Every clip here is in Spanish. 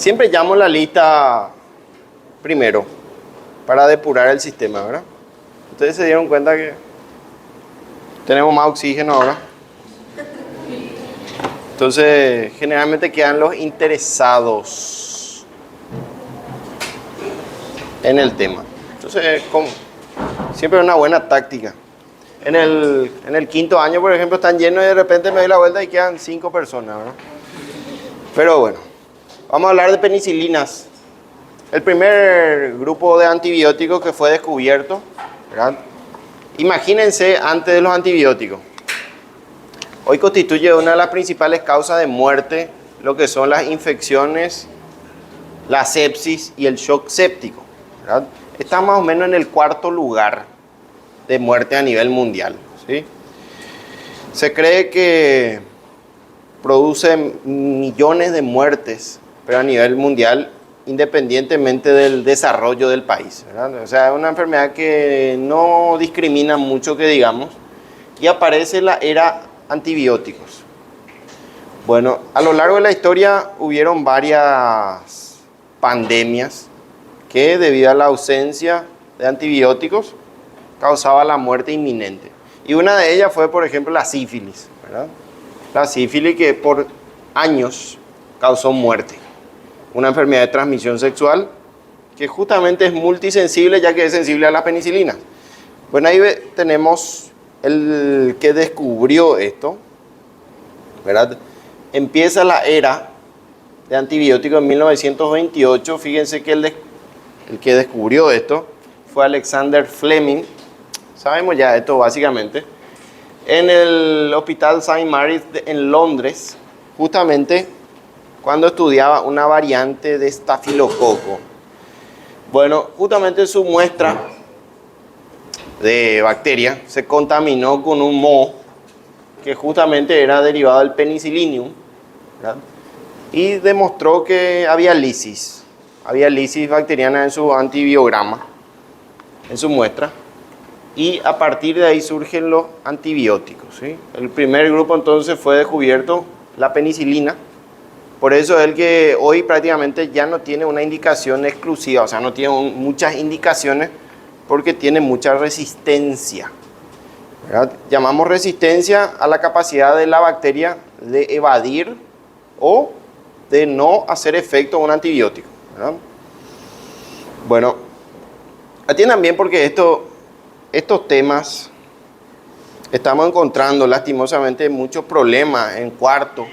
Siempre llamo la lista primero para depurar el sistema, ¿verdad? Ustedes se dieron cuenta que tenemos más oxígeno ahora. Entonces, generalmente quedan los interesados en el tema. Entonces, siempre es una buena táctica. En el quinto año, por ejemplo, están llenos y de repente me doy la vuelta y quedan 5 personas, ¿verdad? Pero bueno, vamos a hablar de penicilinas. El primer grupo de antibióticos que fue descubierto, ¿verdad? Imagínense antes de los antibióticos. Hoy constituye una de las principales causas de muerte lo que son las infecciones, la sepsis y el shock séptico, ¿verdad? Está más o menos en el cuarto lugar de muerte a nivel mundial, ¿sí? Se cree que produce millones de muertes, pero a nivel mundial, independientemente del desarrollo del país, ¿verdad? O sea, es una enfermedad que no discrimina mucho, que digamos, y aparece la era antibióticos. Bueno, a lo largo de la historia hubieron varias pandemias que, debido a la ausencia de antibióticos, causaba la muerte inminente. Y una de ellas fue, por ejemplo, la sífilis, ¿verdad? La sífilis, que por años causó muerte. Una enfermedad de transmisión sexual que justamente es multisensible, ya que es sensible a la penicilina. Bueno, ahí tenemos el que descubrió esto, ¿verdad? Empieza la era de antibióticos en 1928. Fíjense que el que descubrió esto fue Alexander Fleming. Sabemos ya esto básicamente. En el Hospital St. Mary's en Londres, justamente cuando estudiaba una variante de estafilococo. Bueno, justamente su muestra de bacteria se contaminó con un moho que justamente era derivado del penicillium, ¿verdad? Y demostró que había lisis bacteriana en su antibiograma, en su muestra, y a partir de ahí surgen los antibióticos, ¿sí? El primer grupo entonces fue descubierto, la penicilina. Por eso es el que hoy prácticamente ya no tiene una indicación exclusiva, o sea, no tiene muchas indicaciones porque tiene mucha resistencia, ¿verdad? Llamamos resistencia a la capacidad de la bacteria de evadir o de no hacer efecto a un antibiótico, ¿verdad? Bueno, atiendan bien porque estos temas estamos encontrando lastimosamente muchos problemas en cuarto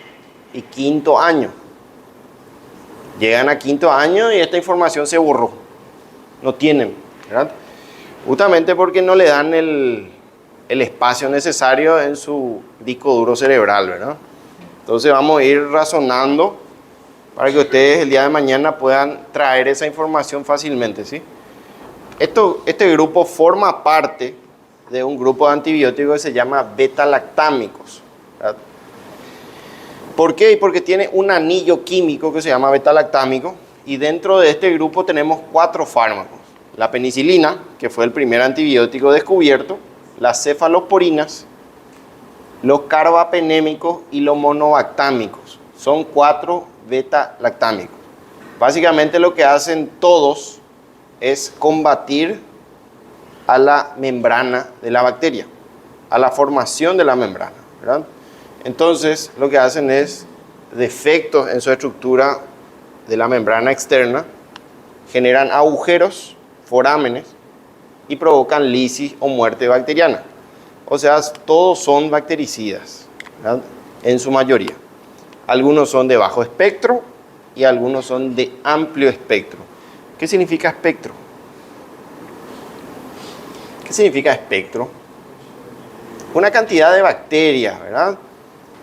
y quinto año. Llegan a quinto año y esta información se borró. No tienen, ¿verdad? Justamente porque no le dan el espacio necesario en su disco duro cerebral, ¿verdad? Entonces vamos a ir razonando para que ustedes el día de mañana puedan traer esa información fácilmente, ¿sí? Este grupo forma parte de un grupo de antibióticos que se llama beta-lactámicos, ¿verdad? ¿Por qué? Porque tiene un anillo químico que se llama beta-lactámico, y dentro de este grupo tenemos 4 fármacos. La penicilina, que fue el primer antibiótico descubierto, las cefalosporinas, los carbapenémicos y los monobactámicos. Son 4 beta-lactámicos. Básicamente lo que hacen todos es combatir a la membrana de la bacteria, a la formación de la membrana, ¿verdad? Entonces, lo que hacen es defectos en su estructura de la membrana externa, generan agujeros, forámenes, y provocan lisis o muerte bacteriana. O sea, todos son bactericidas, ¿verdad? En su mayoría. Algunos son de bajo espectro y algunos son de amplio espectro. ¿Qué significa espectro? ¿Qué significa espectro? Una cantidad de bacterias, ¿verdad?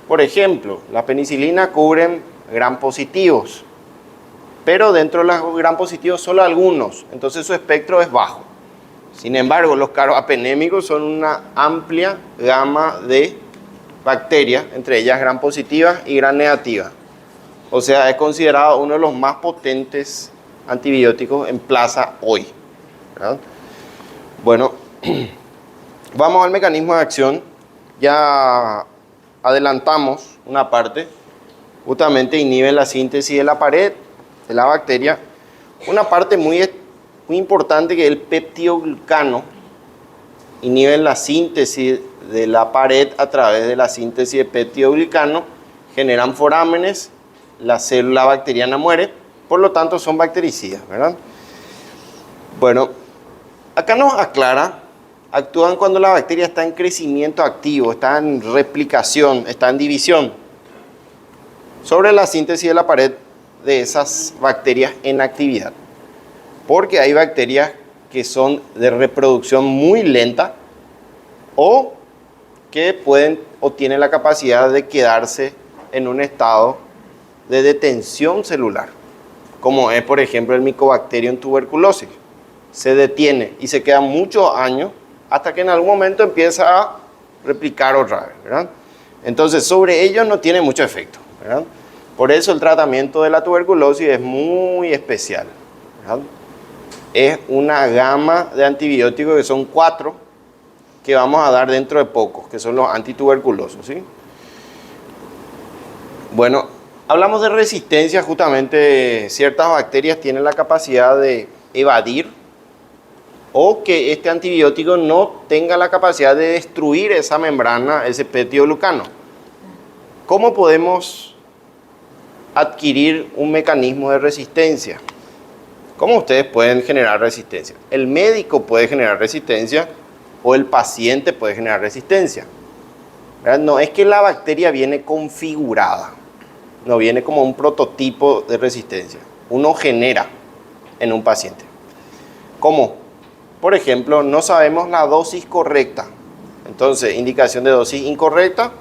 Por ejemplo, la penicilina cubre gram positivos, pero dentro de los gram positivos solo algunos, entonces su espectro es bajo. Sin embargo, los carbapenémicos son una amplia gama de bacterias, entre ellas gram positivas y gram negativas. O sea, es considerado uno de los más potentes antibióticos en plaza hoy, ¿verdad? Bueno, vamos al mecanismo de acción. Ya adelantamos una parte, justamente inhiben la síntesis de la pared de la bacteria una parte muy importante, que es el peptidoglicano. Inhiben la síntesis de la pared a través de la síntesis de peptidoglicano, generan forámenes, la célula bacteriana muere, por lo tanto son bactericidas, ¿verdad? Bueno, acá nos aclara, actúan cuando la bacteria está en crecimiento activo, está en replicación, está en división, sobre la síntesis de la pared de esas bacterias en actividad. Porque hay bacterias que son de reproducción muy lenta o que pueden o tienen la capacidad de quedarse en un estado de detención celular, como es, por ejemplo, el Mycobacterium tuberculosis. Se detiene y se queda muchos años hasta que en algún momento empieza a replicar otra vez, ¿verdad? Entonces, sobre ellos no tiene mucho efecto, ¿verdad? Por eso el tratamiento de la tuberculosis es muy especial, ¿verdad? Es una gama de antibióticos que son 4 que vamos a dar dentro de poco, que son los antituberculosos, ¿sí? Bueno, hablamos de resistencia, justamente ciertas bacterias tienen la capacidad de evadir o que este antibiótico no tenga la capacidad de destruir esa membrana, ese peptidoglicano. ¿Cómo podemos adquirir un mecanismo de resistencia? ¿Cómo ustedes pueden generar resistencia? El médico puede generar resistencia o el paciente puede generar resistencia, ¿verdad? No es que la bacteria viene configurada, no viene como un prototipo de resistencia. Uno genera en un paciente. ¿Cómo? Por ejemplo, no sabemos la dosis correcta. Entonces, indicación de dosis incorrecta,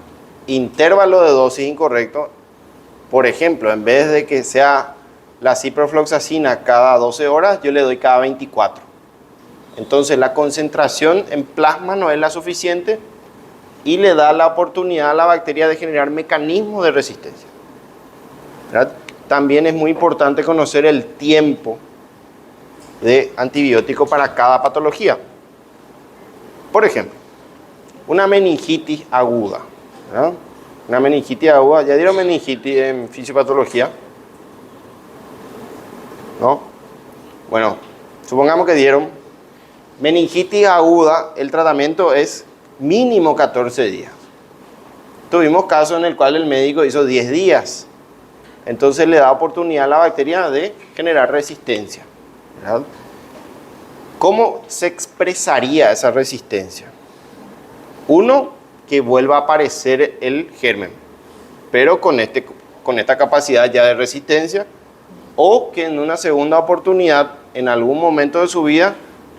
intervalo de dosis incorrecto. Por ejemplo, en vez de que sea la ciprofloxacina cada 12 horas, yo le doy cada 24. Entonces, la concentración en plasma no es la suficiente y le da la oportunidad a la bacteria de generar mecanismos de resistencia, ¿verdad? También es muy importante conocer el tiempo de antibiótico para cada patología. Por ejemplo, una meningitis aguda, ¿verdad? Una meningitis aguda, ¿ya dieron meningitis en fisiopatología? ¿No? Bueno, supongamos que dieron meningitis aguda, el tratamiento es mínimo 14 días. Tuvimos casos en el cual el médico hizo 10 días. Entonces le da oportunidad a la bacteria de generar resistencia, ¿verdad? ¿Cómo se expresaría esa resistencia? Uno, que vuelva a aparecer el germen, pero con esta capacidad ya de resistencia, o que en una segunda oportunidad, en algún momento de su vida,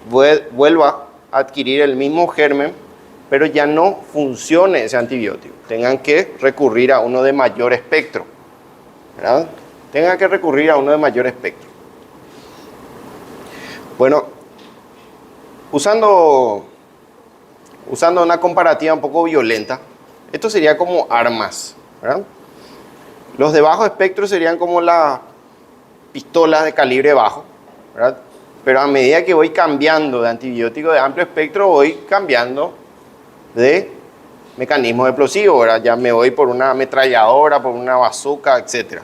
vuelva a adquirir el mismo germen, pero ya no funcione ese antibiótico. Tengan que recurrir a uno de mayor espectro, ¿verdad? Tengan que recurrir a uno de mayor espectro. Bueno, usando una comparativa un poco violenta, esto sería como armas, ¿verdad? Los de bajo espectro serían como las pistolas de calibre bajo, ¿verdad? Pero a medida que voy cambiando de antibiótico de amplio espectro, voy cambiando de mecanismo explosivo, ¿verdad? Ya me voy por una ametralladora, por una bazooka, etc.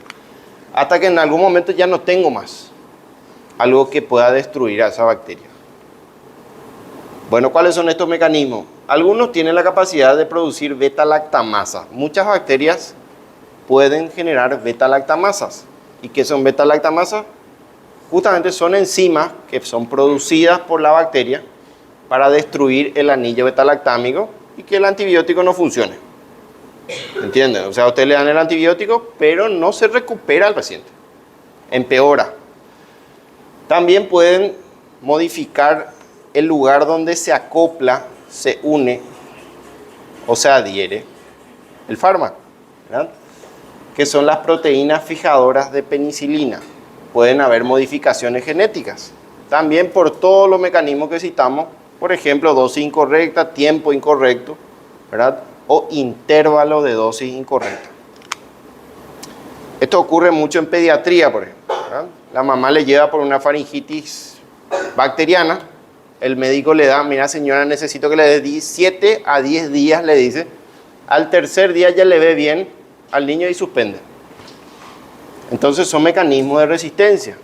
Hasta que en algún momento ya no tengo más algo que pueda destruir a esa bacteria. Bueno, ¿cuáles son estos mecanismos? Algunos tienen la capacidad de producir beta-lactamasa. Muchas bacterias pueden generar beta-lactamasas. ¿Y qué son beta-lactamasas? Justamente son enzimas que son producidas por la bacteria para destruir el anillo beta-lactámico y que el antibiótico no funcione. ¿Entienden? O sea, a usted le dan el antibiótico, pero no se recupera al paciente. Empeora. También pueden modificar el lugar donde se acopla, se une o se adhiere el fármaco, ¿verdad? Que son las proteínas fijadoras de penicilina. Pueden haber modificaciones genéticas. También por todos los mecanismos que citamos, por ejemplo, dosis incorrecta, tiempo incorrecto, ¿verdad? O intervalo de dosis incorrecta. Esto ocurre mucho en pediatría, por ejemplo, ¿verdad? La mamá le lleva por una faringitis bacteriana, el médico le da, mira señora, necesito que le dé 7 a 10 días, le dice. Al tercer día ya le ve bien al niño y suspende. Entonces son mecanismos de resistencia.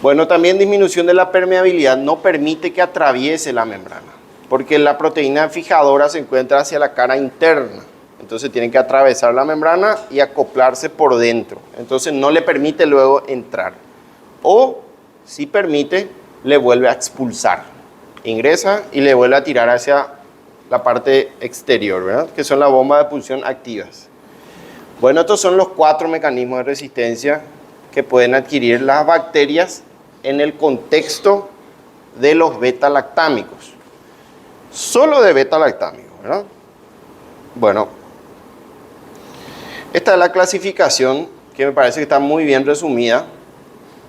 Bueno, también disminución de la permeabilidad no permite que atraviese la membrana, porque la proteína fijadora se encuentra hacia la cara interna. Entonces tiene que atravesar la membrana y acoplarse por dentro. Entonces no le permite luego entrar. O, si permite, le vuelve a expulsar. Ingresa y le vuelve a tirar hacia la parte exterior, ¿verdad? Que son las bombas de expulsión activas. Bueno, estos son los 4 mecanismos de resistencia que pueden adquirir las bacterias en el contexto de los beta-lactámicos. Solo de beta-lactámicos, ¿verdad? Bueno, esta es la clasificación que me parece que está muy bien resumida.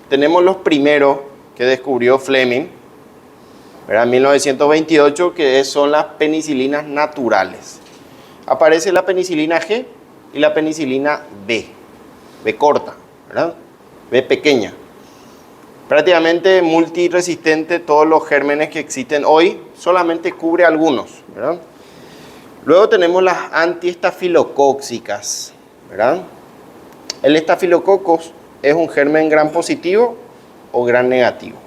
Tenemos los primeros que descubrió Fleming, ¿verdad? En 1928, que son las penicilinas naturales. Aparece la penicilina G y la penicilina B, B corta, ¿verdad? B pequeña. Prácticamente multiresistente, todos los gérmenes que existen hoy, solamente cubre algunos, ¿verdad? Luego tenemos las antiestafilocóxicas, ¿verdad? El estafilococos es un germen gram positivo o gram negativo.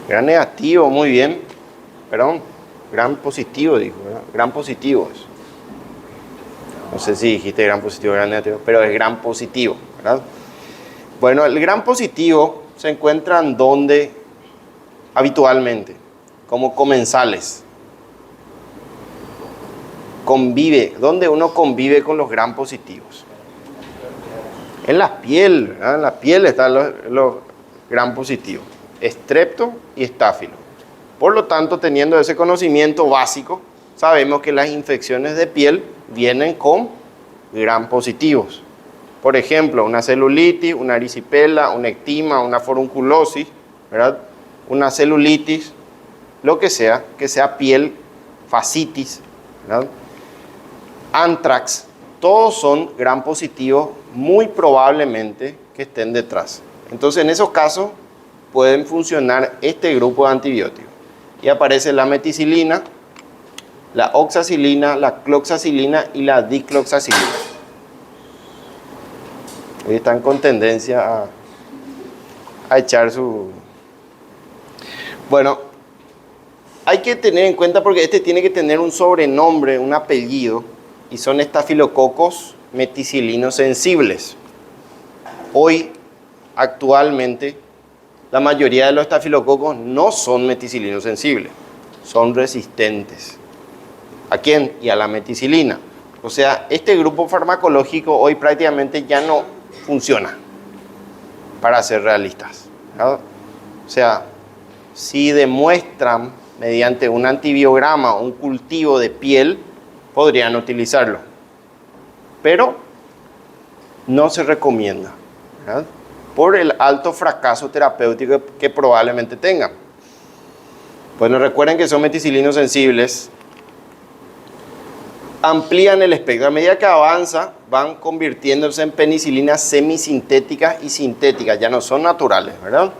Gram negativo, muy bien. Perdón, gram positivo, dijo, ¿verdad? Gram positivo es. No sé si dijiste gram positivo o gram negativo, pero es gram positivo, ¿verdad? Bueno, el gram positivo se encuentra en donde habitualmente, como comensales. Convive, donde uno convive con los gram positivos. En la piel, ¿verdad? En la piel están los gram positivos, estrepto y estáfilo. Por lo tanto, teniendo ese conocimiento básico, sabemos que las infecciones de piel vienen con gram positivos. Por ejemplo, una celulitis, una erisipela, un ectima, una forunculosis, ¿verdad? Una celulitis, lo que sea piel, fascitis, ¿verdad? Antrax, todos son gram positivos, muy probablemente que estén detrás. Entonces, en esos casos, pueden funcionar este grupo de antibióticos. Y aparece la meticilina, la oxacilina, la cloxacilina y la dicloxacilina. Hoy están con tendencia a echar su... Bueno, hay que tener en cuenta porque este tiene que tener un sobrenombre, un apellido, y son estafilococos meticilinos sensibles. Hoy, actualmente, la mayoría de los estafilococos no son meticilinos sensibles, son resistentes. ¿A quién? Y a la meticilina. O sea, este grupo farmacológico hoy prácticamente ya no funciona, para ser realistas, ¿verdad? O sea, si demuestran mediante un antibiograma un cultivo de piel, podrían utilizarlo, pero no se recomienda, ¿verdad? Por el alto fracaso terapéutico que probablemente tengan. Bueno, recuerden que son meticilinos sensibles, amplían el espectro. A medida que avanza, van convirtiéndose en penicilinas semisintéticas y sintéticas, ya no son naturales, ¿verdad?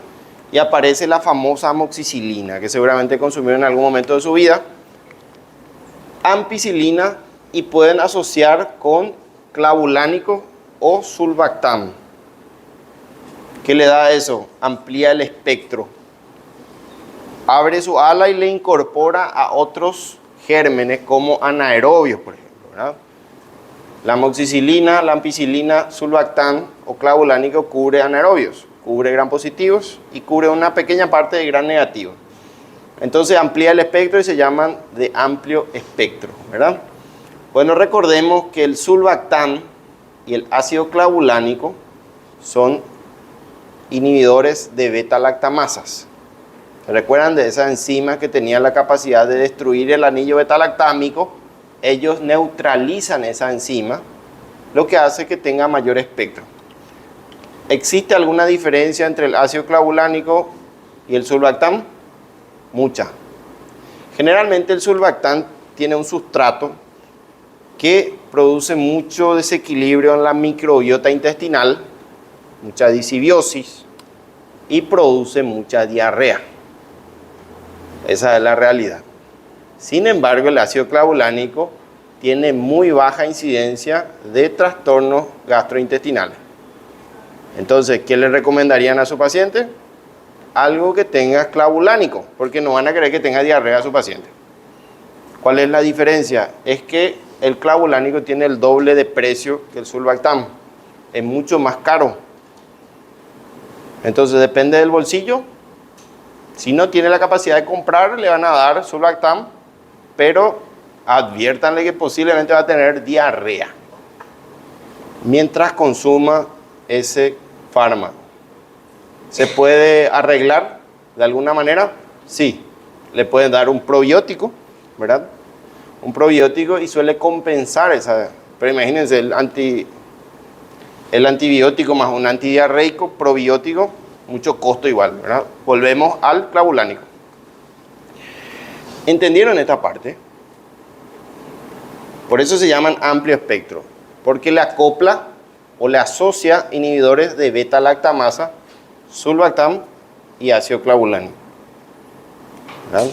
Y aparece la famosa amoxicilina, que seguramente consumieron en algún momento de su vida, ampicilina, y pueden asociar con clavulánico o sulbactam. ¿Qué le da eso? Amplía el espectro. Abre su ala y le incorpora a otros gérmenes como anaerobios, por ejemplo, ¿verdad? La amoxicilina, la ampicilina, sulbactam o clavulánico cubre anaerobios, cubre gram positivos y cubre una pequeña parte de gram negativo. Entonces amplía el espectro y se llaman de amplio espectro, ¿verdad? Bueno, recordemos que el sulbactam y el ácido clavulánico son inhibidores de beta-lactamasas. ¿Recuerdan de esa enzima que tenía la capacidad de destruir el anillo beta-lactámico? Ellos neutralizan esa enzima, lo que hace que tenga mayor espectro. ¿Existe alguna diferencia entre el ácido clavulánico y el sulbactam? Mucha. Generalmente el sulbactam tiene un sustrato que produce mucho desequilibrio en la microbiota intestinal, mucha disbiosis y produce mucha diarrea. Esa es la realidad. Sin embargo, el ácido clavulánico tiene muy baja incidencia de trastornos gastrointestinales. Entonces, ¿qué le recomendarían a su paciente? Algo que tenga clavulánico, porque no van a querer que tenga diarrea a su paciente. ¿Cuál es la diferencia? Es que el clavulánico tiene el doble de precio que el Sulbactam. Es mucho más caro. Entonces, depende del bolsillo. Si no tiene la capacidad de comprar, le van a dar Sulbactam, pero adviértanle que posiblemente va a tener diarrea mientras consuma ese fármaco. ¿Se puede arreglar de alguna manera? Sí. Le pueden dar un probiótico, ¿verdad? Un probiótico y suele compensar esa. Pero imagínense, el antibiótico más un antidiarreico, probiótico, mucho costo igual, ¿verdad? Volvemos al clavulánico. ¿Entendieron esta parte? Por eso se llaman amplio espectro, porque le acopla o le asocia inhibidores de beta-lactamasa, Sulbactam y ácido clavulánico. ¿Verdad?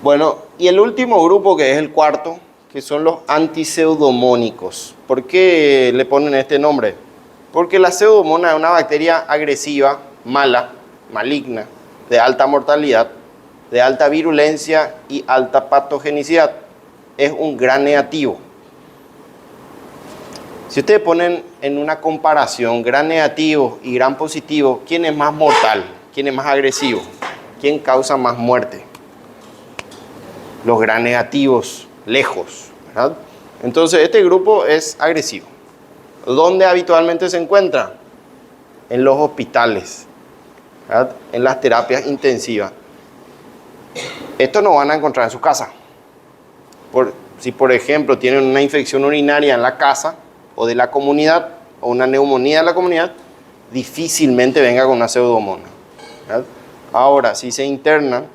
Bueno, y el último grupo, que es el cuarto, que son los antiseudomónicos. ¿Por qué le ponen este nombre? Porque la pseudomonas es una bacteria agresiva, mala, maligna, de alta mortalidad, de alta virulencia y alta patogenicidad. Es un gran negativo. Si ustedes ponen en una comparación gran negativo y gran positivo, ¿quién es más mortal? ¿Quién es más agresivo? ¿Quién causa más muerte? Los gran negativos, lejos, ¿verdad? Entonces, este grupo es agresivo. ¿Dónde habitualmente se encuentra? En los hospitales, ¿verdad? En las terapias intensivas. Esto no van a encontrar en su casa. Si, por ejemplo, tienen una infección urinaria en la casa o de la comunidad, o una neumonía de la comunidad, difícilmente venga con una pseudomonas, ¿verdad? Ahora, si se internan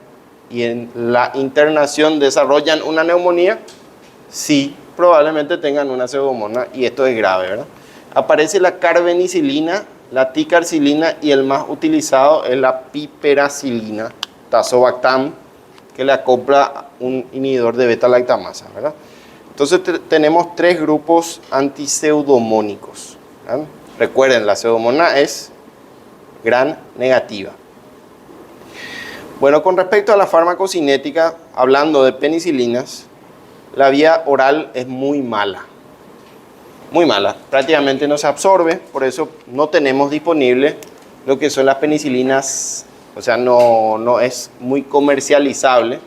y en la internación desarrollan una neumonía, sí, probablemente tengan una pseudomonas y esto es grave, ¿verdad? Aparece la carbenicilina, la ticarcilina y el más utilizado es la piperacilina, Tazobactam, que le acopla un inhibidor de beta-lactamasa, ¿verdad? Entonces tenemos tres grupos antiseudomónicos, ¿verdad? Recuerden, la pseudomonas es gran negativa. Bueno, con respecto a la farmacocinética, hablando de penicilinas, la vía oral es muy mala. Muy mala. Prácticamente no se absorbe, por eso no tenemos disponible lo que son las penicilinas, o sea, no es muy comercializable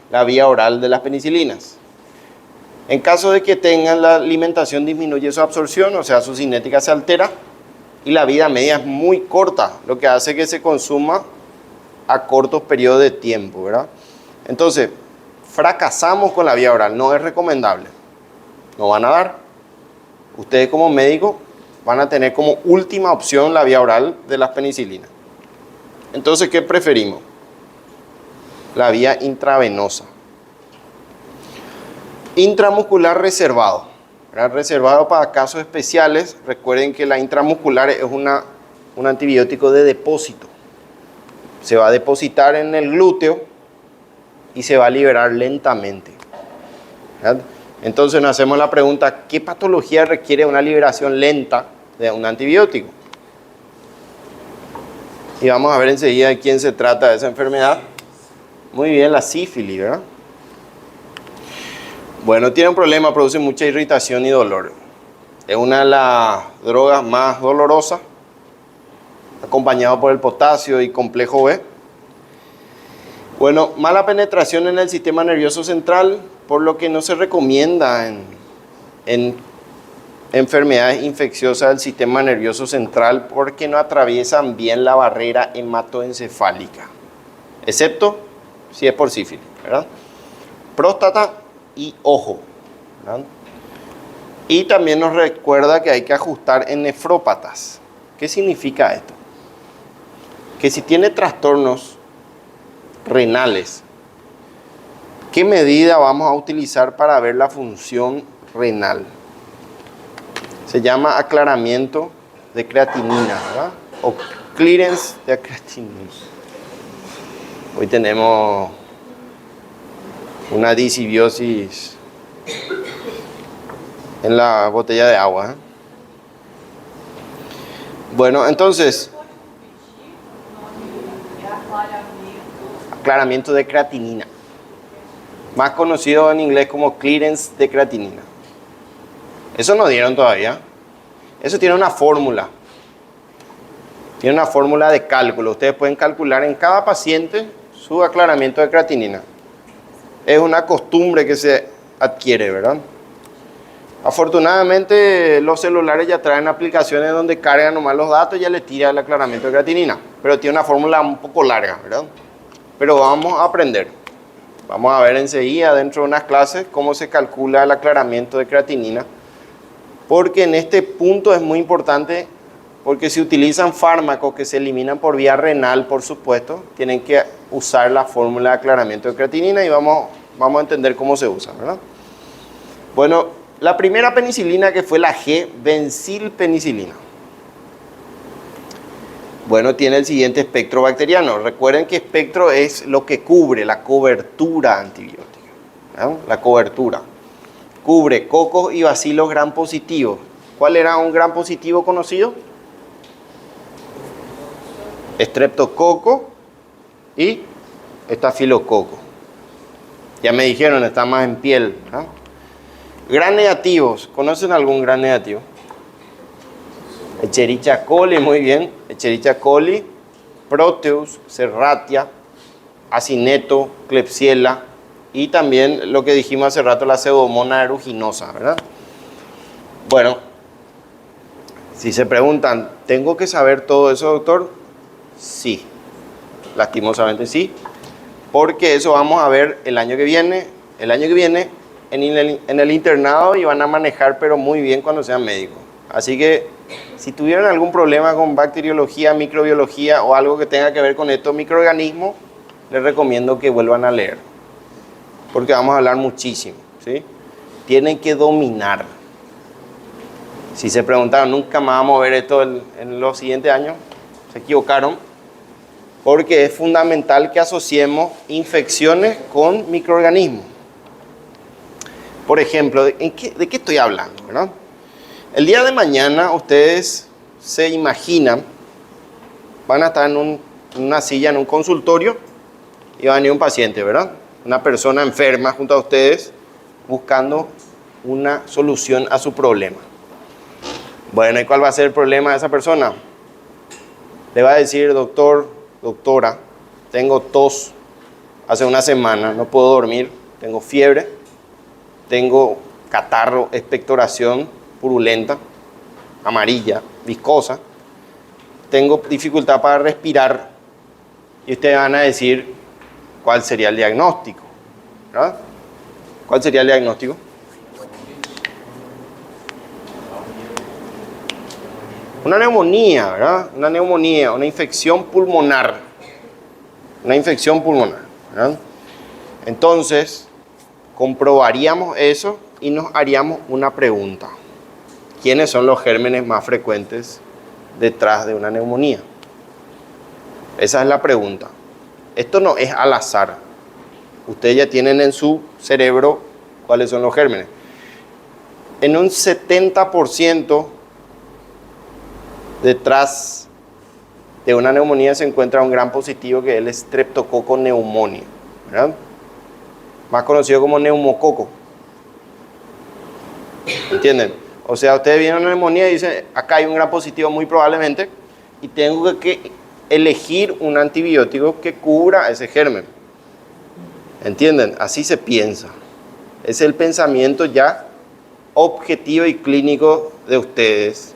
la vía oral de las penicilinas. En caso de que tengan la alimentación, disminuye su absorción, o sea, su cinética se altera y la vida media es muy corta, lo que hace que se consuma a cortos periodos de tiempo, ¿verdad? Entonces, fracasamos con la vía oral, no es recomendable. No van a dar. Ustedes como médicos van a tener como última opción la vía oral de las penicilinas. Entonces, ¿qué preferimos? La vía intravenosa. Intramuscular reservado, ¿verdad? Reservado para casos especiales. Recuerden que la intramuscular es un antibiótico de depósito. Se va a depositar en el glúteo y se va a liberar lentamente, ¿verdad? Entonces nos hacemos la pregunta, ¿qué patología requiere una liberación lenta de un antibiótico? Y vamos a ver enseguida de quién se trata de esa enfermedad. Muy bien, la sífilis, ¿verdad? Bueno, tiene un problema, produce mucha irritación y dolor. Es una de las drogas más dolorosas, acompañado por el potasio y complejo B. Bueno, mala penetración en el sistema nervioso central, por lo que no se recomienda en enfermedades infecciosas del sistema nervioso central porque no atraviesan bien la barrera hematoencefálica, excepto si es por sífilis, ¿verdad? Próstata y ojo, ¿verdad? Y también nos recuerda que hay que ajustar en nefrópatas. ¿Qué significa esto? Que si tiene trastornos renales, ¿qué medida vamos a utilizar para ver la función renal? Se llama aclaramiento de creatinina, ¿verdad? O clearance de creatinina. Hoy tenemos una disbiosis en la botella de agua. Bueno, entonces, aclaramiento de creatinina, más conocido en inglés como clearance de creatinina. Eso no dieron todavía. Eso tiene una fórmula. Tiene una fórmula de cálculo. Ustedes pueden calcular en cada paciente su aclaramiento de creatinina. Es una costumbre que se adquiere, ¿verdad? Afortunadamente los celulares ya traen aplicaciones donde cargan nomás los datos y ya le tira el aclaramiento de creatinina. Pero tiene una fórmula un poco larga, ¿verdad? Pero vamos a aprender. Vamos a ver enseguida dentro de unas clases cómo se calcula el aclaramiento de creatinina. Porque en este punto es muy importante, porque si utilizan fármacos que se eliminan por vía renal, por supuesto, tienen que usar la fórmula de aclaramiento de creatinina y vamos a entender cómo se usa, ¿verdad? Bueno, la primera penicilina que fue la G-bencilpenicilina. Bueno, tiene el siguiente espectro bacteriano. Recuerden que espectro es lo que cubre, la cobertura antibiótica, ¿no? La cobertura. Cubre cocos y bacilos gram positivos. ¿Cuál era un gram positivo conocido? Estreptococo y estafilococo. Ya me dijeron, está más en piel, ¿no? Gram negativos. ¿Conocen algún gram negativo? Escherichia coli, muy bien. Escherichia coli, Proteus, Serratia, Acineto, Klebsiella y también lo que dijimos hace rato, la Pseudomonas aeruginosa, ¿verdad? Bueno, si se preguntan, ¿tengo que saber todo eso, doctor? Sí, lastimosamente sí, porque eso vamos a ver el año que viene en el internado y van a manejar pero muy bien cuando sean médicos. Así que si tuvieran algún problema con bacteriología, microbiología o algo que tenga que ver con estos microorganismos, les recomiendo que vuelvan a leer, porque vamos a hablar muchísimo, ¿sí? Tienen que dominar. Si se preguntaron, nunca más vamos a ver esto en los siguientes años, se equivocaron, porque es fundamental que asociemos infecciones con microorganismos. Por ejemplo, ¿de qué estoy hablando, verdad? El día de mañana ustedes se imaginan, van a estar en una silla en un consultorio y va a venir un paciente, ¿verdad? Una persona enferma junto a ustedes buscando una solución a su problema. Bueno, ¿y cuál va a ser el problema de esa persona? Le va a decir, doctor, doctora, tengo tos hace una semana, no puedo dormir, tengo fiebre, tengo catarro, expectoración purulenta, amarilla, viscosa, tengo dificultad para respirar. Y ustedes van a decir, ¿cuál sería el diagnóstico? ¿Verdad? ¿Cuál sería el diagnóstico? Una neumonía, ¿verdad? Una neumonía, una infección pulmonar. Una infección pulmonar, ¿verdad? Entonces, comprobaríamos eso y nos haríamos una pregunta. ¿Quiénes son los gérmenes más frecuentes detrás de una neumonía? Esa es la pregunta. Esto no es al azar. Ustedes ya tienen en su cerebro cuáles son los gérmenes. En un 70% detrás de una neumonía se encuentra un gran positivo que es el Streptococcus pneumoniae, ¿verdad? Más conocido como neumococo. ¿Entienden? O sea, ustedes vienen a una neumonía y dicen, acá hay un gran positivo muy probablemente y tengo que elegir un antibiótico que cubra ese germen. ¿Entienden? Así se piensa. Es el pensamiento ya objetivo y clínico de ustedes.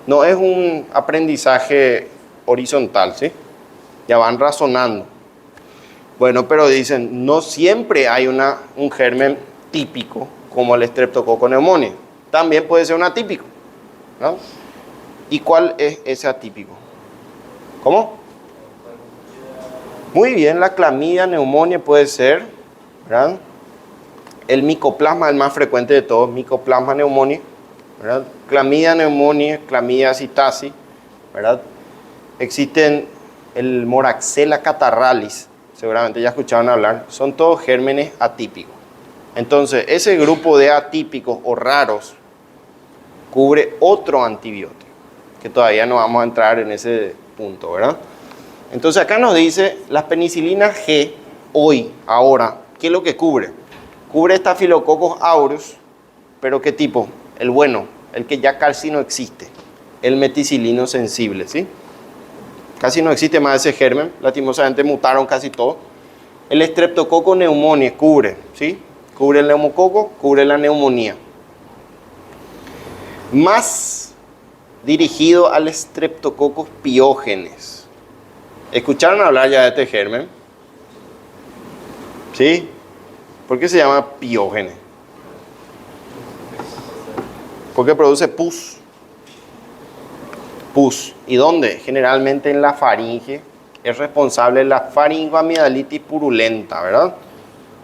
No es un aprendizaje horizontal, ¿sí? Ya van razonando. Bueno, pero dicen, no siempre hay un germen típico como el Streptococcus pneumoniae. También puede ser un atípico, ¿no? ¿Y cuál es ese atípico? ¿Cómo? Muy bien, la clamidia pneumoniae puede ser, ¿verdad? El micoplasma, el más frecuente de todos, micoplasma pneumoniae, ¿verdad? Clamidia pneumoniae, clamidia psittaci, ¿verdad? Existen el Moraxella catarrhalis, seguramente ya escucharon hablar, son todos gérmenes atípicos. Entonces, ese grupo de atípicos o raros cubre otro antibiótico, que todavía no vamos a entrar en ese punto, ¿verdad? Entonces acá nos dice las penicilinas G, hoy, ahora, ¿qué es lo que cubre? Cubre Staphylococcus aureus, pero ¿qué tipo? El bueno, el que ya casi no existe, el meticilino sensible, ¿sí? Casi no existe más ese germen, lastimosamente mutaron casi todos. El Streptococcus pneumoniae cubre, ¿sí? Cubre el neumococo, cubre la neumonía. Más dirigido al Streptococcus piógenes. ¿Escucharon hablar ya de este germen? ¿Sí? ¿Por qué se llama piógenes? Porque produce pus. Pus. ¿Y dónde? Generalmente en la faringe. Es responsable de la faringoamidalitis purulenta, ¿verdad?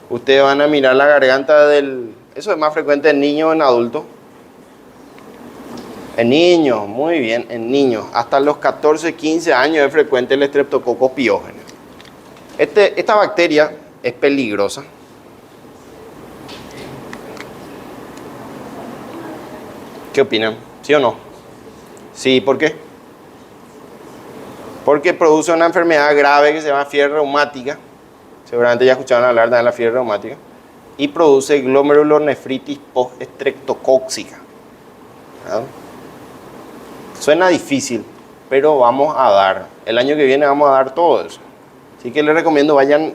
Ustedes van a mirar la garganta del... Eso es más frecuente en niños o en adultos. En niños, muy bien, en niños. Hasta los 14, 15 años es frecuente el Streptococcus piógenes. Esta bacteria es peligrosa. ¿Qué opinan? ¿Sí o no? Sí, ¿por qué? Porque produce una enfermedad grave que se llama fiebre reumática. Seguramente ya escucharon hablar de la fiebre reumática. Y produce glomerulonefritis post-estreptocóxica. ¿Verdad? Suena difícil, pero vamos a dar. El año que viene vamos a dar todo eso. Así que les recomiendo vayan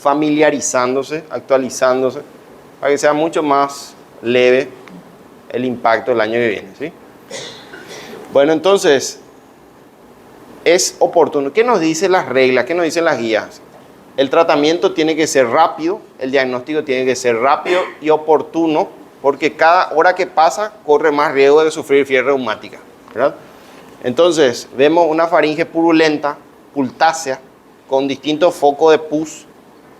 familiarizándose, actualizándose, para que sea mucho más leve el impacto el año que viene, ¿sí? Bueno, entonces, es oportuno. ¿Qué nos dicen las reglas? ¿Qué nos dicen las guías? El tratamiento tiene que ser rápido, el diagnóstico tiene que ser rápido y oportuno, porque cada hora que pasa corre más riesgo de sufrir fiebre reumática, ¿verdad? Entonces, vemos una faringe purulenta, pultácea, con distintos focos de pus,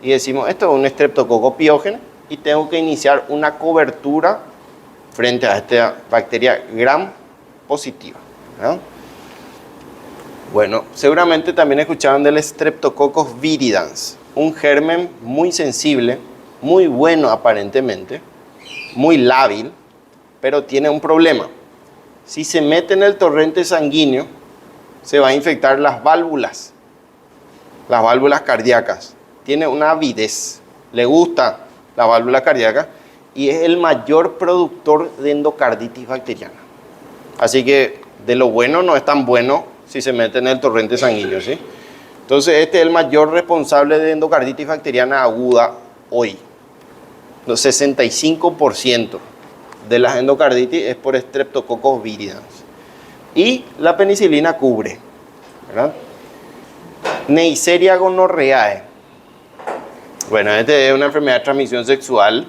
y decimos, esto es un Streptococcus piógenes, y tengo que iniciar una cobertura frente a esta bacteria gram positiva, ¿verdad? Bueno, seguramente también escucharon del Streptococcus viridans, un germen muy sensible, muy bueno aparentemente, muy lábil, pero tiene un problema. Si se mete en el torrente sanguíneo, se va a infectar las válvulas cardíacas. Tiene una avidez, le gusta la válvula cardíaca y es el mayor productor de endocarditis bacteriana. Así que de lo bueno no es tan bueno si se mete en el torrente sanguíneo, ¿sí? Entonces este es el mayor responsable de endocarditis bacteriana aguda hoy. El 65% de las endocarditis es por Streptococcus viridans. Y la penicilina cubre, ¿verdad? Neisseria gonorrheae. Bueno, esta es una enfermedad de transmisión sexual,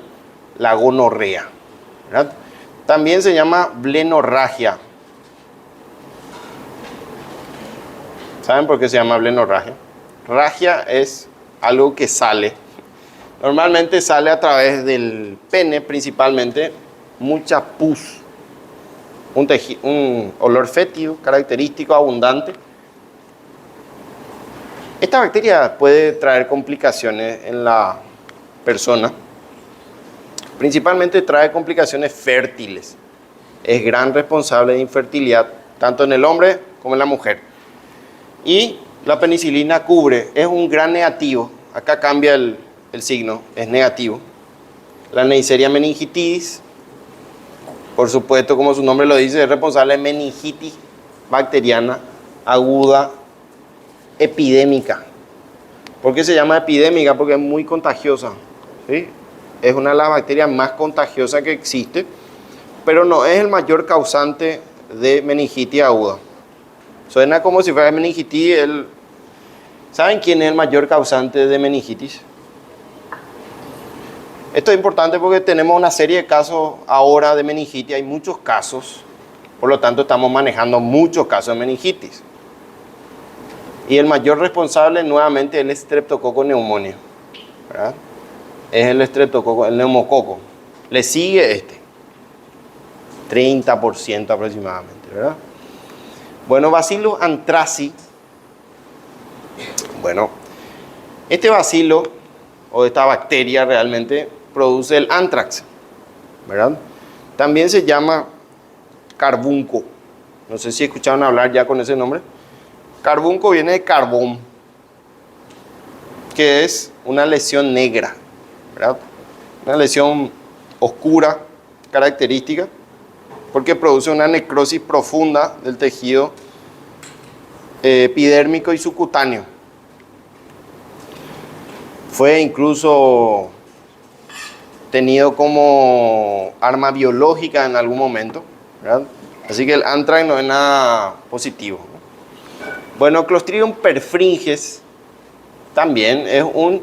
la gonorrea, ¿verdad? También se llama blenorragia. ¿Saben por qué se llama blenorragia? Ragia es algo que sale. Normalmente sale a través del pene, principalmente, mucha pus. Un olor fétido, característico, abundante. Esta bacteria puede traer complicaciones en la persona. Principalmente trae complicaciones fértiles. Es gran responsable de infertilidad, tanto en el hombre como en la mujer. Y la penicilina cubre, es un gran negativo. Acá cambia el signo, es negativo. La Neisseria meningitis, por supuesto, como su nombre lo dice, es responsable de meningitis bacteriana aguda epidémica. ¿Por qué se llama epidémica? Porque es muy contagiosa, ¿sí? Es una de las bacterias más contagiosas que existe, pero no es el mayor causante de meningitis aguda. Suena como si fuera meningitis. ¿Saben quién es el mayor causante de meningitis? Esto es importante porque tenemos una serie de casos ahora de meningitis, hay muchos casos, por lo tanto estamos manejando muchos casos de meningitis. Y el mayor responsable nuevamente es el Streptococcus pneumoniae, ¿verdad? Es el Streptococcus, el neumococo. Le sigue este, 30% aproximadamente, ¿verdad? Bueno, Bacillus anthracis. Bueno, este bacilo o esta bacteria realmente produce el anthrax, ¿verdad? También se llama carbunco. No sé si escucharon hablar ya con ese nombre. Carbunco viene de carbón, que es una lesión negra, ¿verdad? Una lesión oscura, característica, porque produce una necrosis profunda del tejido epidérmico y subcutáneo. Fue incluso tenido como arma biológica en algún momento, ¿verdad? Así que el anthrax no es nada positivo. Bueno, Clostridium perfringens también es un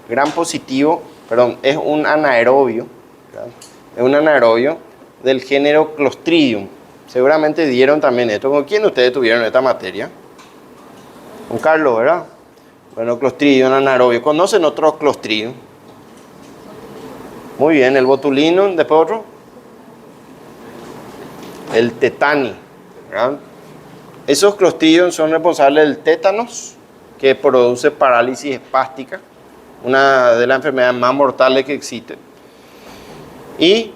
gran positivo, perdón, es un anaerobio, ¿verdad? Es un anaerobio del género Clostridium. Seguramente dieron también esto. ¿Con quién ustedes tuvieron esta materia? Con Carlos, ¿verdad? Bueno, Clostridium, anaerobio. ¿Conocen otros Clostridium? Muy bien, el botulinum, después otro. El tetani, ¿verdad? Esos Clostridium son responsables del tétanos, que produce parálisis espástica, una de las enfermedades más mortales que existe. Y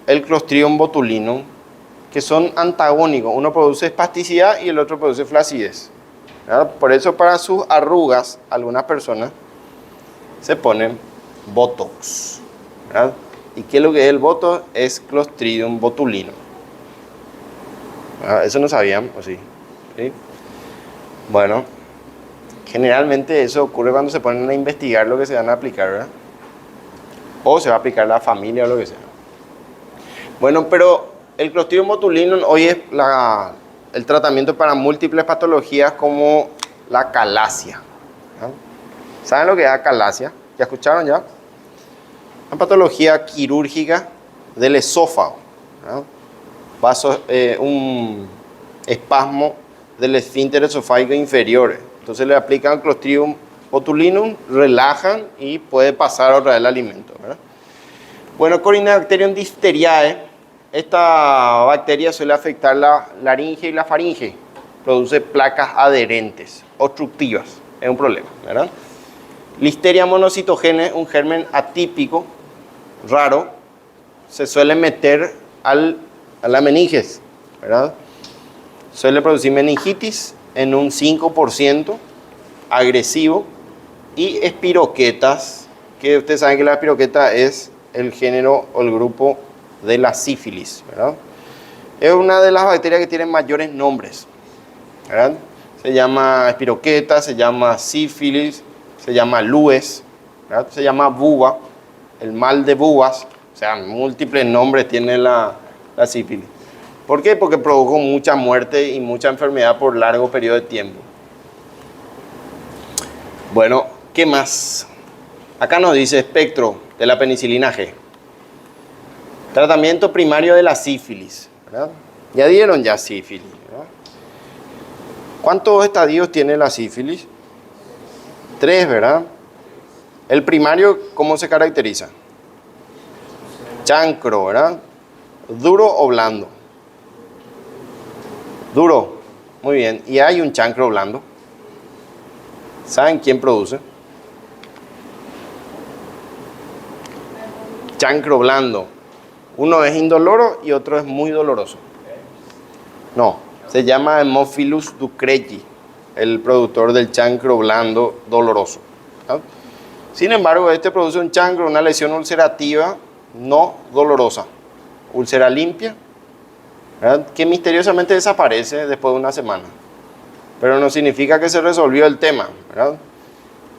el Clostridium botulinum, que son antagónicos. Uno produce espasticidad y el otro produce flacidez, ¿verdad? Por eso para sus arrugas, algunas personas se ponen Botox, ¿verdad? ¿Y qué es lo que es el Botox? Es Clostridium botulinum. Eso no sabían, ¿o sí? ¿Sí? Bueno, generalmente eso ocurre cuando se ponen a investigar lo que se van a aplicar, ¿verdad? O se va a aplicar a la familia o lo que sea. Bueno, pero el Clostridium botulinum hoy es el tratamiento para múltiples patologías como la calasia, ¿no? ¿Saben lo que es la calasia? ¿Ya escucharon ya? Una patología quirúrgica del esófago, ¿no? Un espasmo del esfínter esofágico inferior. Entonces le aplican Clostridium botulinum, relajan y puede pasar otra vez el alimento, ¿verdad? Bueno, Corynebacterium diphtheriae, esta bacteria suele afectar la laringe y la faringe, produce placas adherentes, obstructivas, es un problema, ¿verdad? Listeria monocitogenes, un germen atípico, raro, se suele meter a la meninges, ¿verdad? Suele producir meningitis en un 5%, agresivo, y espiroquetas, que ustedes saben que la espiroqueta es el género o el grupo de la sífilis, ¿verdad? Es una de las bacterias que tienen mayores nombres, ¿verdad? Se llama espiroqueta, se llama sífilis, se llama lues, ¿verdad? Se llama buba, el mal de bubas, o sea, múltiples nombres tiene la sífilis. ¿Por qué? Porque produjo mucha muerte y mucha enfermedad por largo periodo de tiempo. Bueno, ¿qué más? Acá nos dice espectro de la penicilina G. Tratamiento primario de la sífilis, ¿verdad? Ya dieron ya sífilis, ¿verdad? ¿Cuántos estadios tiene la sífilis? 3, ¿verdad? El primario, ¿cómo se caracteriza? Chancro, ¿verdad? ¿Duro o blando? Duro, muy bien. ¿Y hay un chancro blando? ¿Saben quién produce? Chancro blando. Uno es indoloro y otro es muy doloroso. No, se llama Haemophilus ducreyi, el productor del chancro blando doloroso, ¿no? Sin embargo, este produce un chancro, una lesión ulcerativa no dolorosa, úlcera limpia, ¿verdad? Que misteriosamente desaparece después de una semana. Pero no significa que se resolvió el tema, ¿verdad?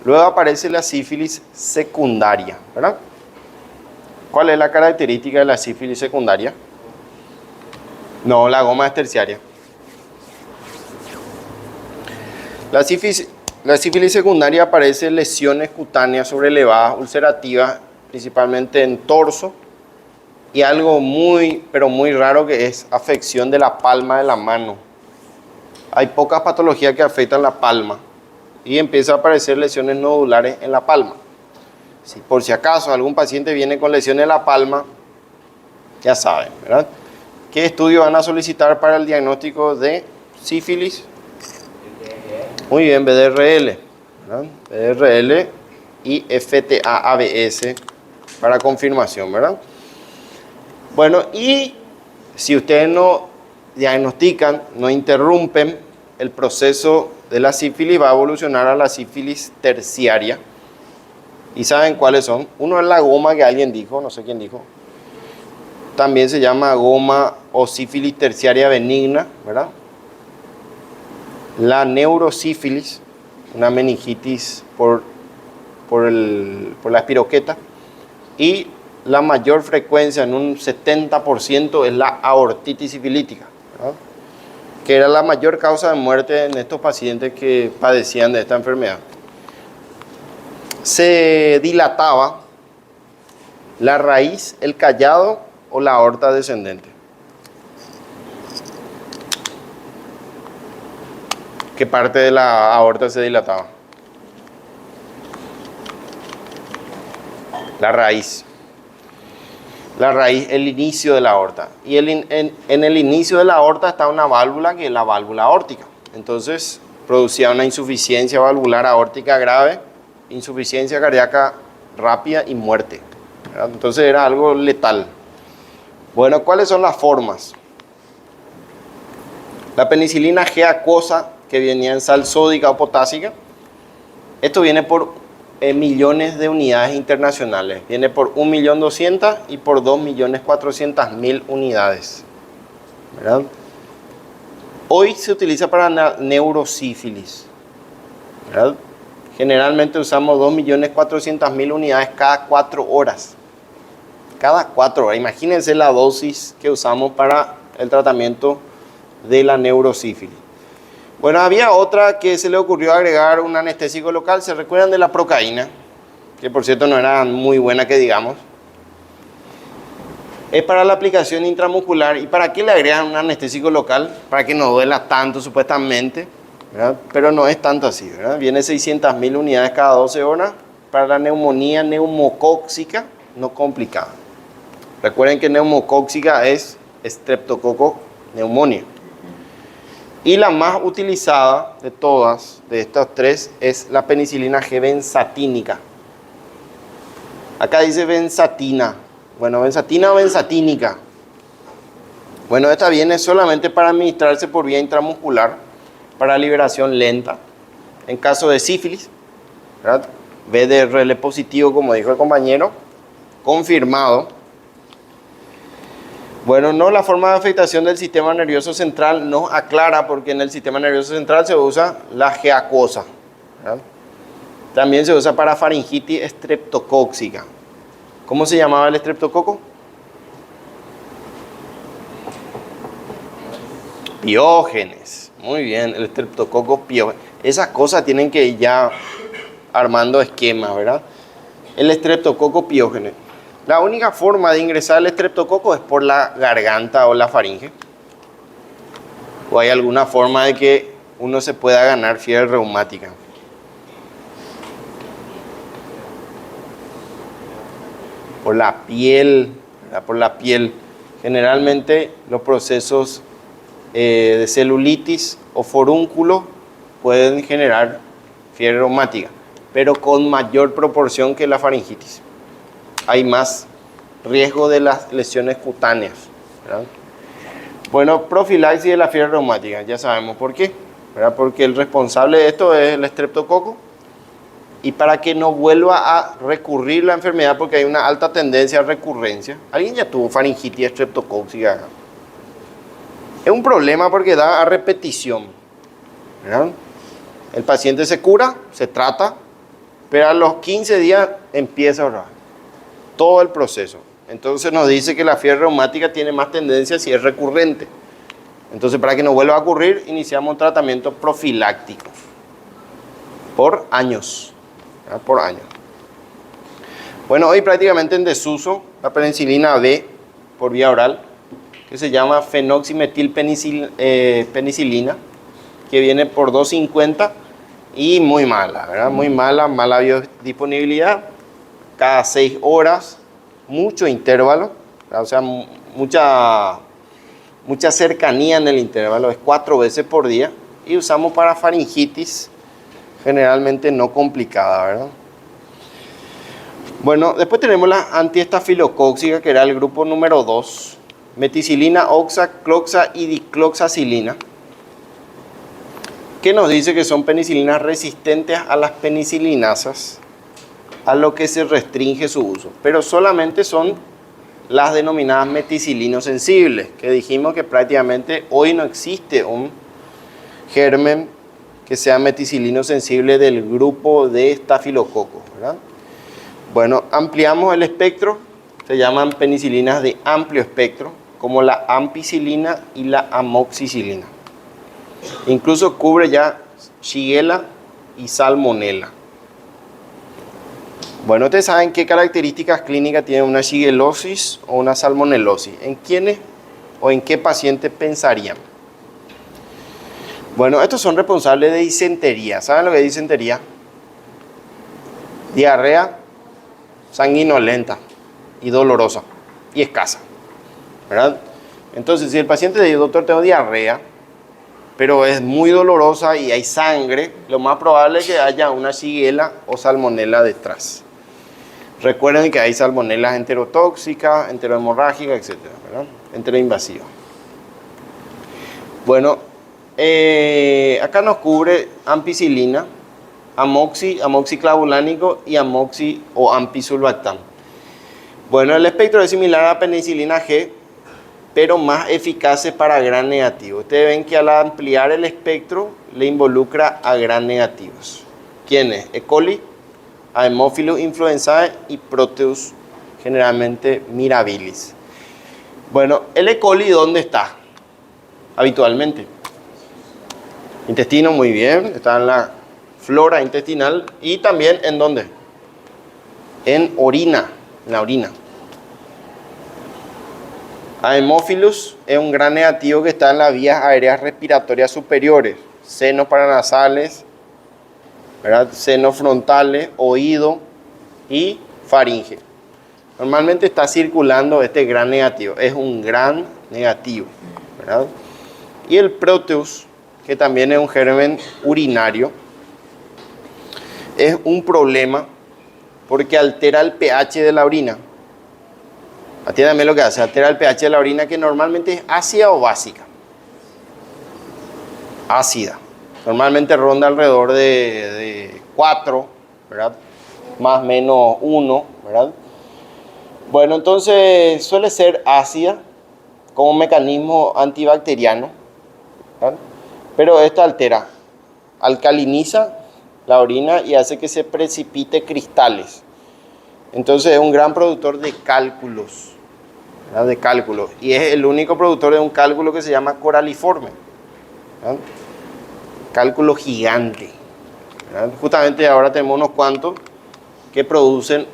Luego aparece la sífilis secundaria, ¿verdad? ¿Cuál es la característica de la sífilis secundaria? No, la goma es terciaria. La sífilis secundaria aparece en lesiones cutáneas sobrelevadas, ulcerativas, principalmente en torso, y algo muy, pero muy raro que es afección de la palma de la mano. Hay pocas patologías que afectan la palma y empieza a aparecer lesiones nodulares en la palma. Si por si acaso algún paciente viene con lesiones en la palma, ya saben, ¿verdad? ¿Qué estudio van a solicitar para el diagnóstico de sífilis? Muy bien, BDRL, ¿verdad? BDRL y FTA-ABS para confirmación, ¿verdad? Bueno, y si ustedes no diagnostican, no interrumpen el proceso de la sífilis, va a evolucionar a la sífilis terciaria. ¿Y saben cuáles son? Uno es la goma que alguien dijo, no sé quién dijo. También se llama goma o sífilis terciaria benigna, ¿verdad? La neurosífilis, una meningitis por la espiroqueta. Y la mayor frecuencia, en un 70%, es la aortitis sifilítica, ¿verdad? Que era la mayor causa de muerte en estos pacientes que padecían de esta enfermedad. Se dilataba la raíz, el callado o la aorta descendente. ¿Qué parte de la aorta se dilataba? La raíz. La raíz, el inicio de la aorta. Y en el inicio de la aorta está una válvula que es la válvula aórtica. Entonces producía una insuficiencia valvular aórtica grave, insuficiencia cardíaca rápida y muerte, ¿verdad? Entonces era algo letal. Bueno, ¿cuáles son las formas? La penicilina G acuosa, que venía en sal sódica o potásica, esto viene por millones de unidades internacionales. Viene por 1.200.000 y por 2.400.000 unidades, ¿verdad? Hoy se utiliza para neurosífilis, ¿verdad? Generalmente usamos 2.400.000 unidades cada 4 horas. Cada 4 horas. Imagínense la dosis que usamos para el tratamiento de la neurosífilis. Bueno, había otra que se le ocurrió agregar un anestésico local. ¿Se recuerdan de la procaína? Que por cierto no era muy buena que digamos. Es para la aplicación intramuscular. ¿Y para qué le agregan un anestésico local? Para que no duela tanto supuestamente, ¿verdad? Pero no es tanto así, ¿verdad? Viene 600.000 unidades cada 12 horas para la neumonía neumocóxica no complicada. Recuerden que neumocóxica es Streptococcus pneumoniae. Y la más utilizada de todas, de estas tres, es la penicilina G benzatínica. Acá dice benzatina. Bueno, benzatina o benzatínica. Bueno, esta viene solamente para administrarse por vía intramuscular, para liberación lenta. En caso de sífilis, ¿verdad? VDRL positivo, como dijo el compañero, confirmado. Bueno, no, la forma de afectación del sistema nervioso central no aclara, porque en el sistema nervioso central se usa la G acuosa, ¿verdad? También se usa para faringitis estreptocóxica. ¿Cómo se llamaba el estreptococo? Piógenes. Muy bien, el estreptococo piógenes. Esas cosas tienen que ir ya armando esquemas, ¿verdad? El estreptococo piógenes. La única forma de ingresar el estreptococo es por la garganta o la faringe. ¿O hay alguna forma de que uno se pueda ganar fiebre reumática? Por la piel, ¿verdad? Por la piel. Generalmente los procesos de celulitis o forúnculo pueden generar fiebre reumática, pero con mayor proporción que la faringitis. Hay más riesgo de las lesiones cutáneas, ¿verdad? Bueno, profilaxis de la fiebre reumática, ya sabemos por qué, ¿verdad? Porque el responsable de esto es el estreptococo, y para que no vuelva a recurrir la enfermedad, porque hay una alta tendencia a recurrencia. ¿Alguien ya tuvo faringitis estreptocóxica? Es un problema porque da a repetición, ¿verdad? El paciente se cura, se trata, pero a los 15 días empieza a ahorrar todo el proceso. Entonces nos dice que la fiebre reumática tiene más tendencia si es recurrente. Entonces, para que no vuelva a ocurrir, iniciamos un tratamiento profiláctico por años, ¿verdad? Por años. Bueno, hoy prácticamente en desuso la penicilina B por vía oral, que se llama fenoximetilpenicilina, que viene por 250 y muy mala, ¿verdad? Muy mala, mala biodisponibilidad, cada 6 horas, mucho intervalo, ¿verdad? O sea, mucha cercanía en el intervalo, es 4 veces por día, y usamos para faringitis generalmente no complicada, ¿verdad? Bueno, después tenemos la antiestafilocóxica, que era el grupo número 2. Meticilina, oxa, cloxa y dicloxacilina, que nos dice que son penicilinas resistentes a las penicilinasas, a lo que se restringe su uso. Pero solamente son las denominadas meticilinos sensibles, que dijimos que prácticamente hoy no existe un germen que sea meticilino sensible del grupo de estafilococos, ¿verdad? Bueno, ampliamos el espectro, se llaman penicilinas de amplio espectro, como la ampicilina y la amoxicilina. Incluso cubre ya Shigella y Salmonella. Bueno, ustedes saben qué características clínicas tiene una shigellosis o una salmonelosis. ¿En quiénes o en qué pacientes pensarían? Bueno, estos son responsables de disentería. ¿Saben lo que es disentería? Diarrea sanguinolenta y dolorosa y escasa, ¿verdad? Entonces, si el paciente dice, doctor, tengo diarrea, pero es muy dolorosa y hay sangre, lo más probable es que haya una Shigella o Salmonella detrás. Recuerden que hay salmonelas enterotóxicas, enterohemorrágicas, etc., ¿verdad? Enteroinvasivas. Bueno, acá nos cubre ampicilina, amoxiclavulánico y amoxi o ampisulbactam. Bueno, el espectro es similar a la penicilina G, pero más eficaces para gram negativo. Ustedes ven que al ampliar el espectro le involucra a gram negativos. ¿Quiénes? E. coli, Haemophilus influenzae y Proteus, generalmente mirabilis. Bueno, el E. coli, ¿dónde está? Habitualmente. Intestino, muy bien, está en la flora intestinal y también ¿en dónde? En orina, en la orina. Haemophilus es un gran negativo que está en las vías aéreas respiratorias superiores, senos paranasales, ¿verdad? Senos frontales, oído y faringe. Normalmente está circulando este gran negativo, es un gran negativo, ¿verdad? Y el Proteus, que también es un germen urinario, es un problema porque altera el pH de la orina. Atiéndame lo que hace, altera el pH de la orina, que normalmente es ácida o básica. Ácida. Normalmente ronda alrededor de 4, ¿verdad? Más o menos 1, ¿verdad? Bueno, entonces suele ser ácida como mecanismo antibacteriano, ¿verdad? Pero esta altera, alcaliniza la orina y hace que se precipite cristales. Entonces es un gran productor de cálculos, ¿verdad? De cálculos. Y es el único productor de un cálculo que se llama coraliforme, ¿verdad? Cálculo gigante, ¿verdad? Justamente ahora tenemos unos cuantos que producen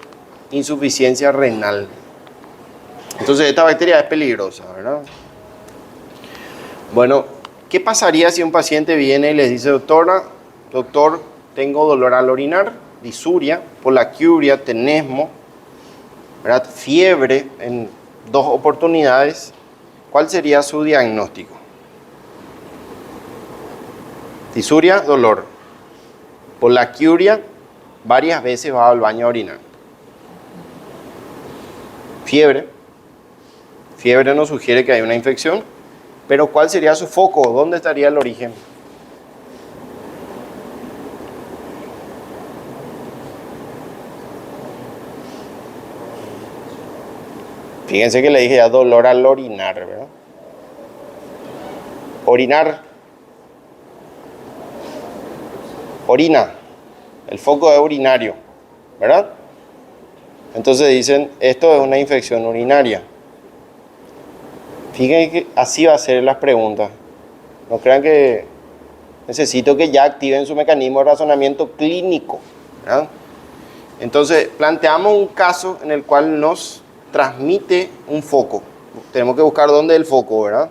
insuficiencia renal. Entonces esta bacteria es peligrosa, ¿verdad? Bueno, ¿qué pasaría si un paciente viene y le dice, doctor, tengo dolor al orinar, disuria, polaquiuria, tenesmo, ¿verdad? Fiebre en 2 oportunidades? ¿Cuál sería su diagnóstico? Disuria, dolor. Polaquiuria, varias veces va al baño a orinar. Fiebre. Fiebre nos sugiere que hay una infección. Pero ¿cuál sería su foco? ¿Dónde estaría el origen? Fíjense que le dije ya dolor al orinar, ¿verdad? Orinar. Orina. El foco es urinario, ¿verdad? Entonces dicen, esto es una infección urinaria. Fíjense que así va a ser las preguntas. No crean que necesito que ya activen su mecanismo de razonamiento clínico, ¿verdad? Entonces planteamos un caso en el cual nos transmite un foco. Tenemos que buscar dónde es el foco, ¿verdad?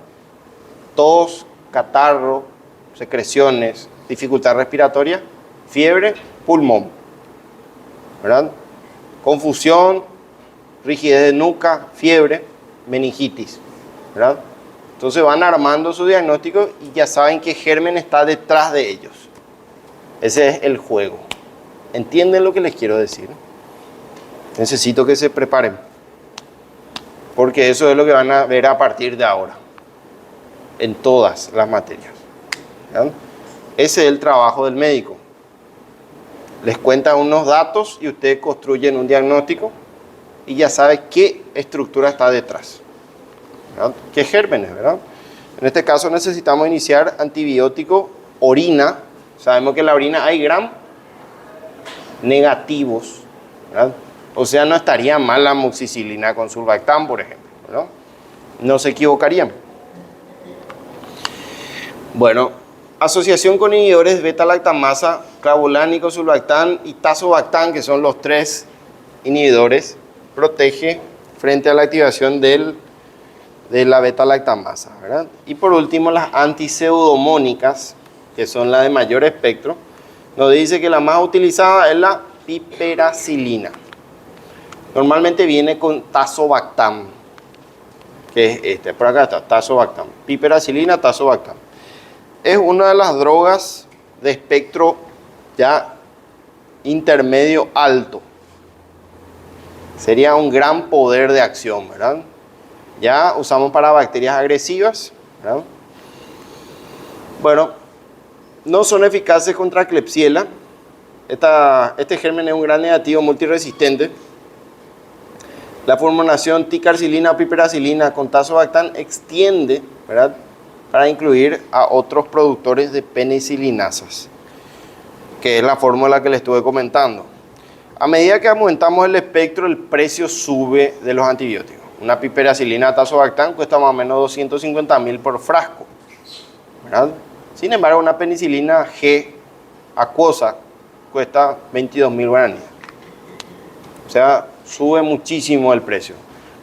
Tos, catarro, secreciones, dificultad respiratoria, fiebre, pulmón, ¿verdad? Confusión, rigidez de nuca, fiebre, meningitis, ¿verdad? Entonces van armando su diagnóstico y ya saben qué germen está detrás de ellos. Ese es el juego. ¿Entienden lo que les quiero decir? Necesito que se preparen, porque eso es lo que van a ver a partir de ahora, en todas las materias. ¿Verdad? Ese es el trabajo del médico. Les cuenta unos datos y ustedes construyen un diagnóstico y ya sabe qué estructura está detrás. ¿Verdad? ¿Qué gérmenes? ¿Verdad? En este caso necesitamos iniciar antibiótico, orina. Sabemos que en la orina hay gram negativos, ¿verdad? O sea, no estaría mal la amoxicilina con sulbactam, por ejemplo, ¿verdad? No se equivocarían. Bueno, asociación con inhibidores beta-lactamasa, clavulánico, sulbactam y tazobactam, que son los 3 inhibidores, protege frente a la activación de la beta-lactamasa, ¿verdad? Y por último, las antipseudomónicas, que son las de mayor espectro, nos dice que la más utilizada es la piperacilina. Normalmente viene con tazobactam, que es por acá está, tazobactam. Piperacilina, tazobactam. Es una de las drogas de espectro ya intermedio alto. Sería un gran poder de acción, ¿verdad? Ya usamos para bacterias agresivas, ¿verdad? Bueno, no son eficaces contra Klebsiella. Este germen es un gran negativo multiresistente. La formulación ticarcilina o piperacilina con tazobactam extiende, ¿verdad?, para incluir a otros productores de penicilinasas, que es la fórmula que les estuve comentando. A medida que aumentamos el espectro, el precio sube de los antibióticos. Una piperacilina tazobactam cuesta más o menos 250.000 por frasco, ¿verdad? Sin embargo, una penicilina G acuosa cuesta 22.000 guaraníes. O sea, sube muchísimo el precio.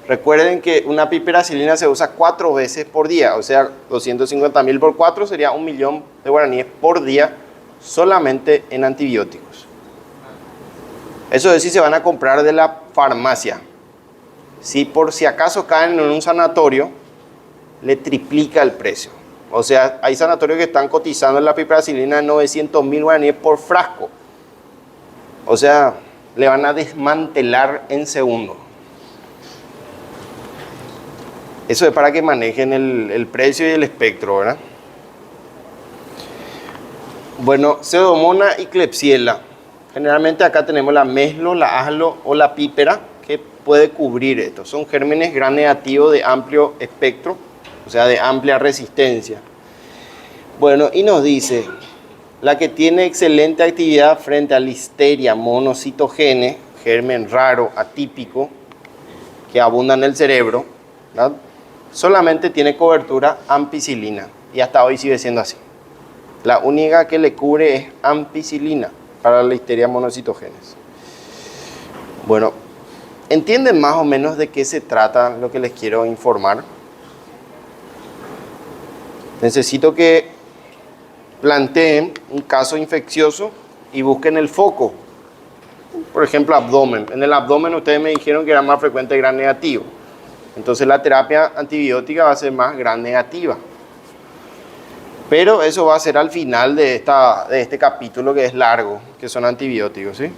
Recuerden que una piperacilina se usa 4 veces por día, o sea, 250.000 por 4 sería 1.000.000 de guaraníes por día solamente en antibióticos. Eso es si se van a comprar de la farmacia. Si por si acaso caen en un sanatorio, le triplica el precio. O sea, hay sanatorios que están cotizando en la piperacilina 900.000 guaraníes por frasco. O sea, le van a desmantelar en segundos. Eso es para que manejen el precio y el espectro, ¿verdad? Bueno, Pseudomonas y Klebsiella. Generalmente acá tenemos la meslo, la aslo o la pípera, que puede cubrir esto. Son gérmenes gram negativos de amplio espectro, o sea, de amplia resistencia. Bueno, y nos dice, la que tiene excelente actividad frente a Listeria monocytogenes, germen raro, atípico, que abunda en el cerebro, ¿verdad?, solamente tiene cobertura ampicilina, y hasta hoy sigue siendo así. La única que le cubre es ampicilina para la Listeria monocytogenes. Bueno, ¿entienden más o menos de qué se trata lo que les quiero informar? Necesito que planteen un caso infeccioso y busquen el foco. Por ejemplo, abdomen. En el abdomen ustedes me dijeron que era más frecuente el gram negativo. Entonces la terapia antibiótica va a ser más gram negativa. Pero eso va a ser al final de este capítulo, que es largo, que son antibióticos, ¿sí?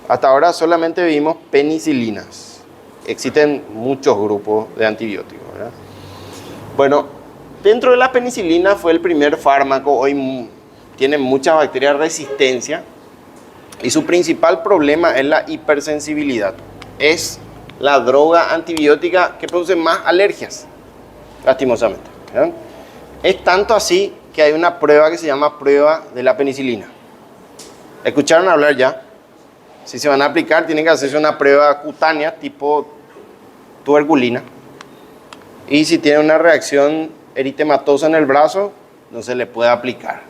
Hasta ahora solamente vimos penicilinas. Existen muchos grupos de antibióticos, ¿verdad? Bueno, dentro de la penicilina fue el primer fármaco. Hoy tiene muchas bacterias de resistencia y su principal problema es la hipersensibilidad. Es la droga antibiótica que produce más alergias, lastimosamente, ¿verdad? Es tanto así que hay una prueba que se llama prueba de la penicilina. ¿Escucharon hablar ya? Si se van a aplicar, tienen que hacerse una prueba cutánea tipo tuberculina. Y si tiene una reacción eritematosa en el brazo, no se le puede aplicar.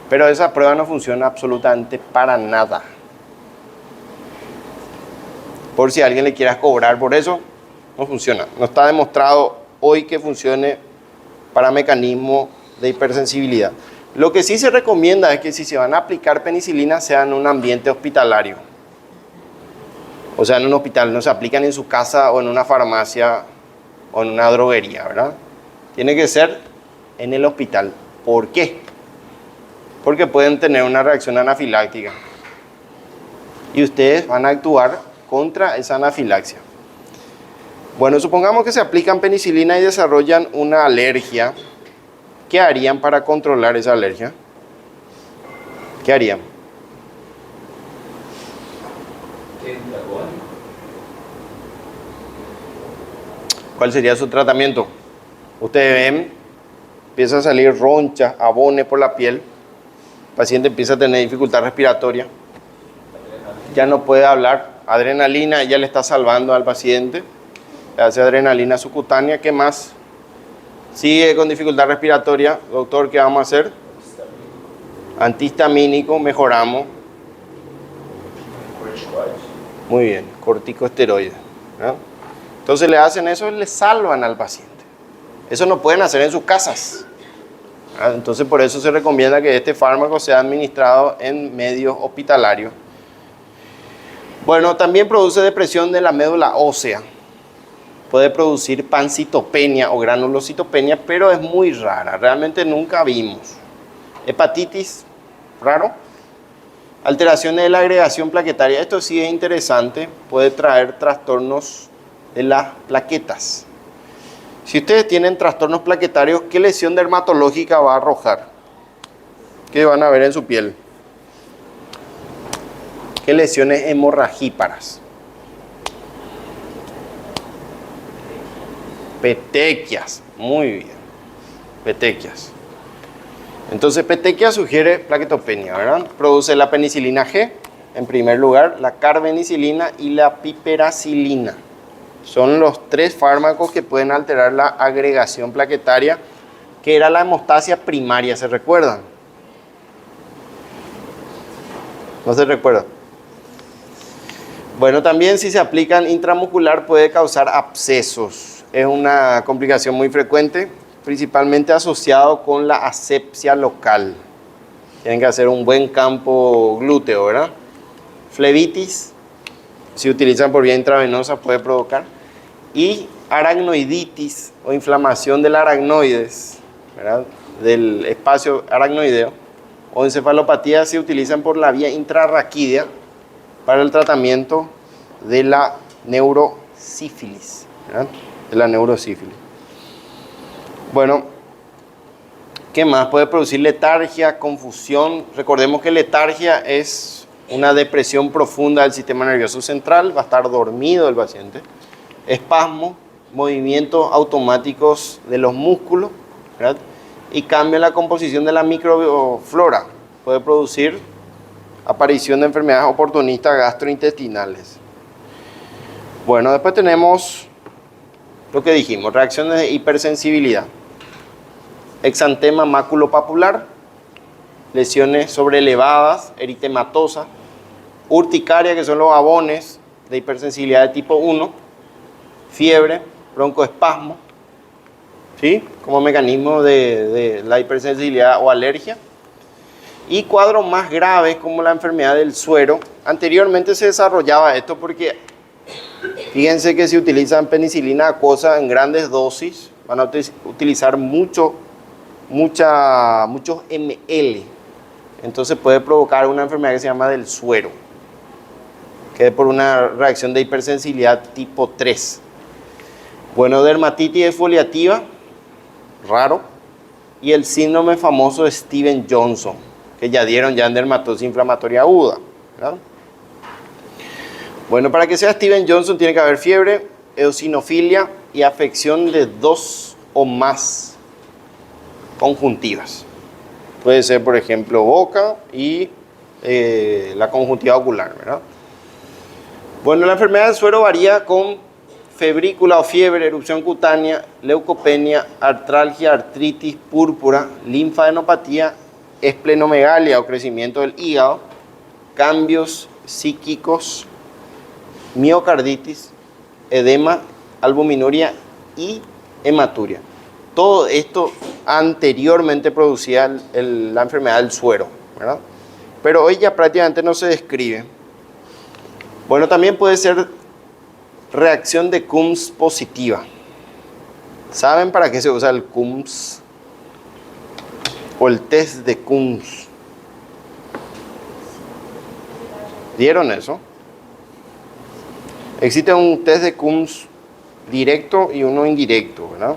Pero esa prueba no funciona absolutamente para nada. Por si alguien le quiera cobrar por eso, no funciona. No está demostrado hoy que funcione para mecanismos de hipersensibilidad. Lo que sí se recomienda es que si se van a aplicar penicilina sea en un ambiente hospitalario. O sea, en un hospital, no se aplican en su casa o en una farmacia o en una droguería, ¿verdad? Tiene que ser en el hospital. ¿Por qué? Porque pueden tener una reacción anafiláctica. Y ustedes van a actuar contra esa anafilaxia. Bueno, supongamos que se aplican penicilina y desarrollan una alergia. ¿Qué harían para controlar esa alergia? ¿Qué harían? ¿Cuál sería su tratamiento? Ustedes ven, empieza a salir roncha, abone por la piel. El paciente empieza a tener dificultad respiratoria. Ya no puede hablar. Adrenalina, ya le está salvando al paciente. Le hace adrenalina subcutánea. ¿Qué más? Sigue con dificultad respiratoria. Doctor, ¿qué vamos a hacer? Antihistamínico, mejoramos. Muy bien, corticosteroides, ¿no? Entonces le hacen eso y le salvan al paciente. Eso no pueden hacer en sus casas. Entonces por eso se recomienda que este fármaco sea administrado en medios hospitalarios. Bueno, también produce depresión de la médula ósea. Puede producir pancitopenia o granulocitopenia, pero es muy rara. Realmente nunca vimos. Hepatitis, raro. Alteraciones de la agregación plaquetaria. Esto sí es interesante. Puede traer trastornos de las plaquetas. Si ustedes tienen trastornos plaquetarios, ¿qué lesión dermatológica va a arrojar? ¿Qué van a ver en su piel? ¿Qué lesiones hemorragíparas? Petequias. Muy bien. Petequias. Entonces, petequia sugiere plaquetopenia, ¿verdad? Produce la penicilina G, en primer lugar, la carbenicilina y la piperacilina. Son los tres fármacos que pueden alterar la agregación plaquetaria, que era la hemostasia primaria, ¿se recuerdan? ¿No se recuerda? Bueno, también si se aplican intramuscular puede causar abscesos. Es una complicación muy frecuente, principalmente asociado con la asepsia local. Tienen que hacer un buen campo glúteo, ¿verdad? Flebitis, si utilizan por vía intravenosa, puede provocar. Y aracnoiditis o inflamación del aracnoides, ¿verdad? Del espacio aracnoideo. O encefalopatía se utilizan por la vía intrarraquídea para el tratamiento de la neurosífilis, ¿verdad? De la neurosífilis. Bueno, ¿qué más? Puede producir letargia, confusión. Recordemos que letargia es una depresión profunda del sistema nervioso central. Va a estar dormido el paciente. Espasmo, movimientos automáticos de los músculos, ¿verdad? Y cambia la composición de la microflora. Puede producir aparición de enfermedades oportunistas gastrointestinales. Bueno, después tenemos lo que dijimos, reacciones de hipersensibilidad. Exantema maculopapular, lesiones sobrelevadas, eritematosas, urticaria, que son los abones de hipersensibilidad de tipo 1, fiebre, broncoespasmo, ¿sí? Como mecanismo de la hipersensibilidad o alergia. Y cuadros más graves como la enfermedad del suero. Anteriormente se desarrollaba esto porque fíjense que si utilizan penicilina acuosa en grandes dosis, van a utilizar muchos ml. Entonces puede provocar una enfermedad que se llama del suero, que es por una reacción de hipersensibilidad tipo 3. Bueno, dermatitis exfoliativa, raro. Y el síndrome famoso de Stevens-Johnson, que ya dieron en dermatosis inflamatoria aguda, ¿verdad? Bueno, para que sea Stevens-Johnson tiene que haber fiebre, eosinofilia y afección de 2 o más conjuntivas. Puede ser, por ejemplo, boca y la conjuntiva ocular, ¿verdad? Bueno, la enfermedad del suero varía con febrícula o fiebre, erupción cutánea, leucopenia, artralgia, artritis, púrpura, linfadenopatía, esplenomegalia o crecimiento del hígado, cambios psíquicos, miocarditis, edema, albuminuria y hematuria. Todo esto anteriormente producía la enfermedad del suero, ¿verdad? Pero hoy ya prácticamente no se describe. Bueno, también puede ser reacción de Coombs positiva. ¿Saben para qué se usa el Coombs? O el test de Coombs. ¿Dieron eso? Existe un test de Coombs directo y uno indirecto, ¿verdad?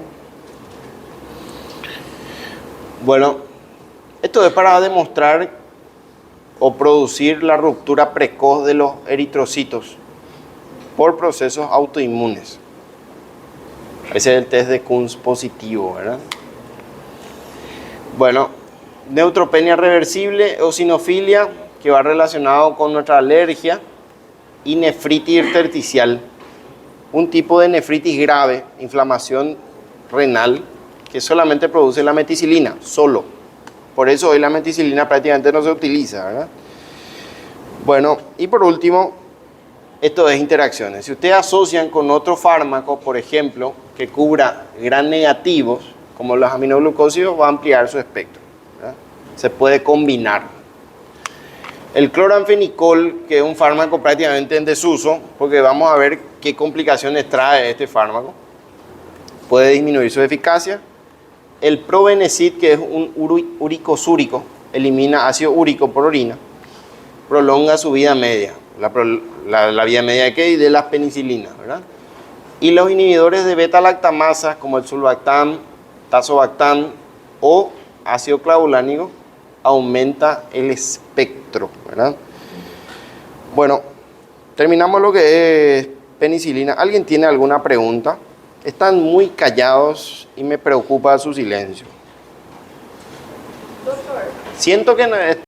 Bueno, esto es para demostrar o producir la ruptura precoz de los eritrocitos por procesos autoinmunes. Ese es el test de Coombs positivo, ¿verdad? Bueno, neutropenia reversible, eosinofilia, que va relacionado con nuestra alergia, y nefritis intersticial, un tipo de nefritis grave, inflamación renal, que solamente produce la meticilina, solo. Por eso hoy la meticilina prácticamente no se utiliza, ¿verdad? Bueno, y por último, esto es interacciones. Si ustedes asocian con otro fármaco, por ejemplo, que cubra gran negativos, como los aminoglucósidos, va a ampliar su espectro, ¿verdad? Se puede combinar. El cloranfenicol, que es un fármaco prácticamente en desuso, porque vamos a ver qué complicaciones trae este fármaco, puede disminuir su eficacia. El probenecid, que es un uricosúrico, elimina ácido úrico por orina, prolonga su vida media. La vida media de qué? De las penicilinas, ¿verdad? Y los inhibidores de beta-lactamasa, como el sulbactam, tazobactam o ácido clavulánico, aumenta el espectro, ¿verdad? Bueno, terminamos lo que es penicilina. ¿Alguien tiene alguna pregunta? Están muy callados y me preocupa su silencio. Doctor. Siento que no es...